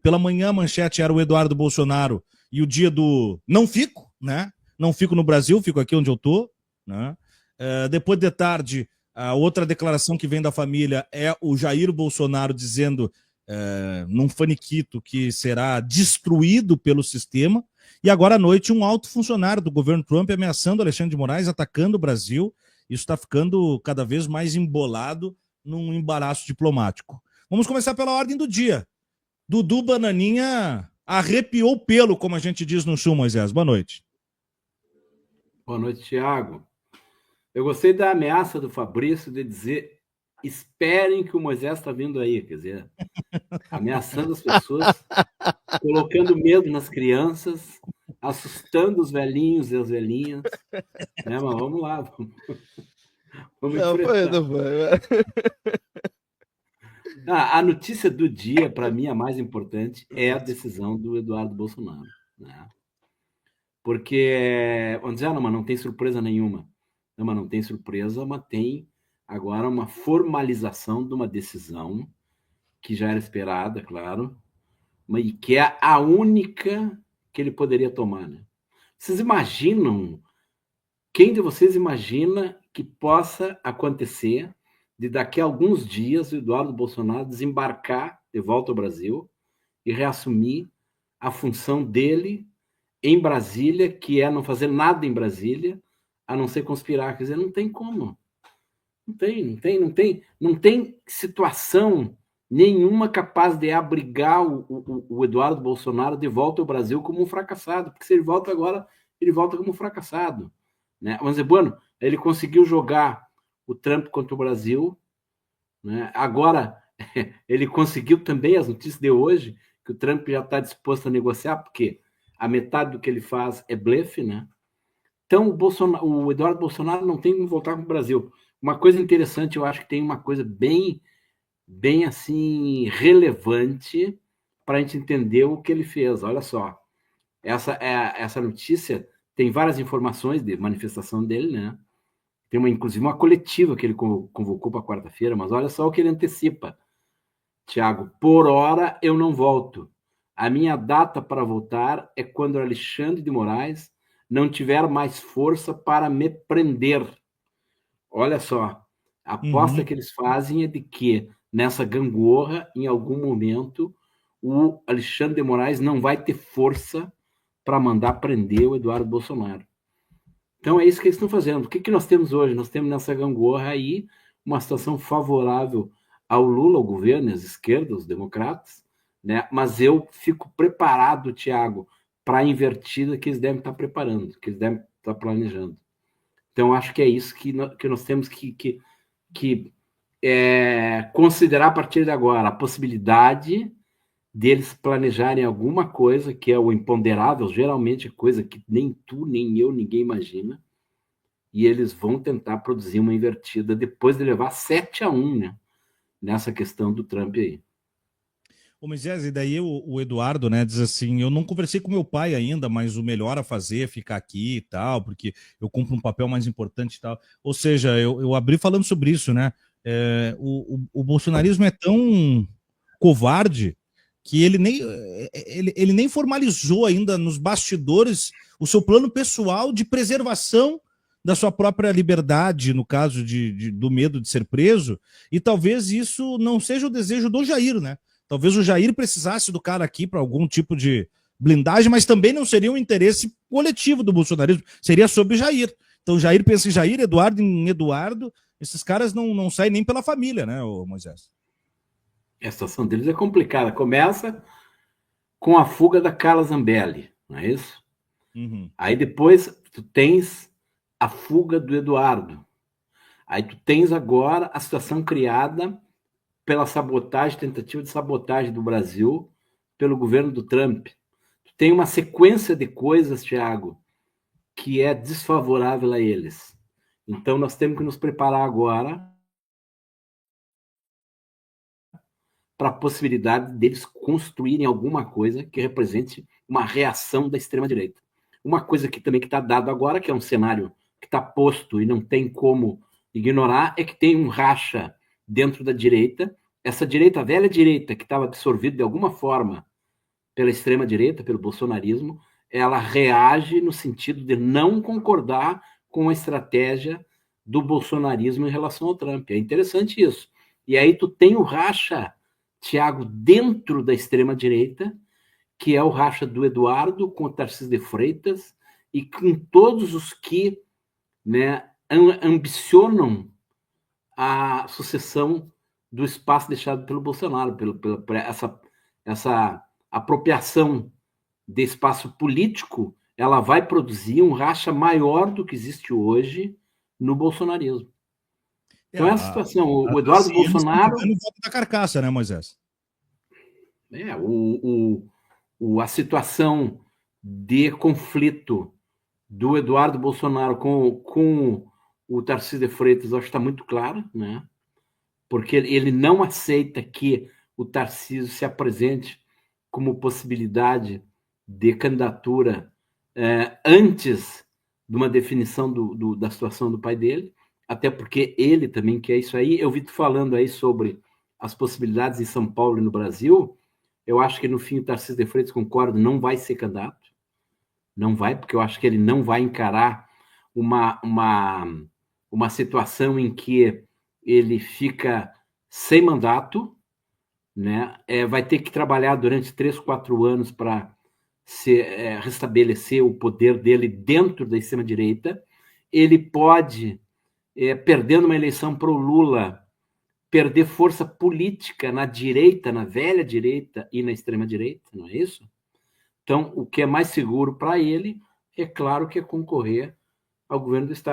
Pela manhã a manchete era o Eduardo Bolsonaro e o dia do não fico, né? Não fico no Brasil, fico aqui onde eu tô, né? Depois de tarde, a outra declaração que vem da família é o Jair Bolsonaro dizendo num faniquito que será destruído pelo sistema. E agora à noite, um alto funcionário do governo Trump ameaçando Alexandre de Moraes, atacando o Brasil. Isso está ficando cada vez mais embolado num embaraço diplomático. Vamos começar pela ordem do dia. Dudu Bananinha arrepiou o pelo, como a gente diz no Sul, Moisés. Boa noite. Boa noite, Thiago. Eu gostei da ameaça do Fabrício de dizer: esperem que o Moisés está vindo aí, quer dizer, ameaçando as pessoas, colocando medo nas crianças, assustando os velhinhos e as velhinhas. Mas vamos lá, vamos enfrentar. Não foi. A notícia do dia, para mim, a mais importante, é a decisão do Eduardo Bolsonaro, né? Porque, vamos dizer, não, mas não tem surpresa nenhuma. Não, mas não tem surpresa, mas tem agora uma formalização de uma decisão que já era esperada, claro, mas que é a única que ele poderia tomar, né? Vocês imaginam, quem de vocês imagina que possa acontecer de daqui a alguns dias o Eduardo Bolsonaro desembarcar de volta ao Brasil e reassumir a função dele em Brasília, que é não fazer nada em Brasília, a não ser conspirar? Quer dizer, não tem como. Não tem situação nenhuma capaz de abrigar o Eduardo Bolsonaro de volta ao Brasil como um fracassado, porque se ele volta agora, ele volta como um fracassado, né? Vamos dizer, bueno, ele conseguiu jogar o Trump contra o Brasil, né? Agora ele conseguiu também, as notícias de hoje, que o Trump já está disposto a negociar, porque a metade do que ele faz é blefe, né? Então o Eduardo Bolsonaro não tem como voltar para o Brasil. Uma coisa interessante, eu acho que tem uma coisa bem assim relevante para a gente entender o que ele fez. Olha só, essa notícia tem várias informações de manifestação dele, né? Tem inclusive uma coletiva que ele convocou para quarta-feira, mas olha só o que ele antecipa. Tiago, por hora eu não volto. A minha data para voltar é quando Alexandre de Moraes não tiver mais força para me prender. Olha só, a aposta que eles fazem é de que nessa gangorra, em algum momento, o Alexandre de Moraes não vai ter força para mandar prender o Eduardo Bolsonaro. Então é isso que eles estão fazendo. O que nós temos hoje? Nós temos nessa gangorra aí uma situação favorável ao Lula, ao governo, às esquerdas, os democratas, né? Mas eu fico preparado, Thiago, para a invertida que eles devem estar preparando, que eles devem estar planejando. Então, acho que é isso que nós temos que considerar a partir de agora, a possibilidade deles planejarem alguma coisa que é o imponderável, geralmente é coisa que nem tu, nem eu, ninguém imagina, e eles vão tentar produzir uma invertida depois de levar 7-1, né? Nessa questão do Trump aí. Ô Moisés, e daí o Eduardo, né, diz assim, eu não conversei com meu pai ainda, mas o melhor a fazer é ficar aqui e tal, porque eu cumpro um papel mais importante e tal. Ou seja, eu abri falando sobre isso, né? O bolsonarismo é tão covarde que ele nem formalizou ainda nos bastidores o seu plano pessoal de preservação da sua própria liberdade, no caso do medo de ser preso, e talvez isso não seja o desejo do Jair, né? Talvez o Jair precisasse do cara aqui para algum tipo de blindagem, mas também não seria um interesse coletivo do bolsonarismo, seria sobre Jair. Então Jair pensa em Jair, Eduardo em Eduardo, esses caras não saem nem pela família, né, Moisés? A situação deles é complicada. Começa com a fuga da Carla Zambelli, não é isso? Uhum. Aí depois tu tens a fuga do Eduardo. Aí tu tens agora a situação criada pela sabotagem, tentativa de sabotagem do Brasil pelo governo do Trump. Tu tem uma sequência de coisas, Thiago, que é desfavorável a eles. Então nós temos que nos preparar agora para a possibilidade deles construírem alguma coisa que represente uma reação da extrema-direita. Uma coisa que também está dado agora, que é um cenário que está posto e não tem como ignorar, é que tem um racha dentro da direita, essa direita, a velha direita, que estava absorvida de alguma forma pela extrema-direita, pelo bolsonarismo, ela reage no sentido de não concordar com a estratégia do bolsonarismo em relação ao Trump. É interessante isso. E aí tu tem o racha, Tiago, dentro da extrema-direita, que é o racha do Eduardo com o Tarcísio de Freitas e com todos os que, né, ambicionam a sucessão do espaço deixado pelo Bolsonaro, pela essa apropriação de espaço político, ela vai produzir um racha maior do que existe hoje no bolsonarismo. Então, essa situação, o Eduardo assim, Bolsonaro... Eles estão voto da carcaça, né, Moisés? A situação de conflito do Eduardo Bolsonaro com o Tarcísio de Freitas, acho que está muito clara, né? Porque ele não aceita que o Tarcísio se apresente como possibilidade de candidatura antes de uma definição da situação do pai dele, até porque ele também quer isso aí. Eu vi tu falando aí sobre as possibilidades em São Paulo e no Brasil. Eu acho que no fim o Tarcísio de Freitas, concordo, não vai ser candidato. Não vai, porque eu acho que ele não vai encarar uma situação em que ele fica sem mandato, né? Vai ter que trabalhar durante 3, 4 anos para restabelecer o poder dele dentro da extrema-direita. Ele pode, perdendo uma eleição para o Lula, perder força política na direita, na velha direita e na extrema-direita, não é isso? Então, o que é mais seguro para ele, é claro que é concorrer ao governo do Estado.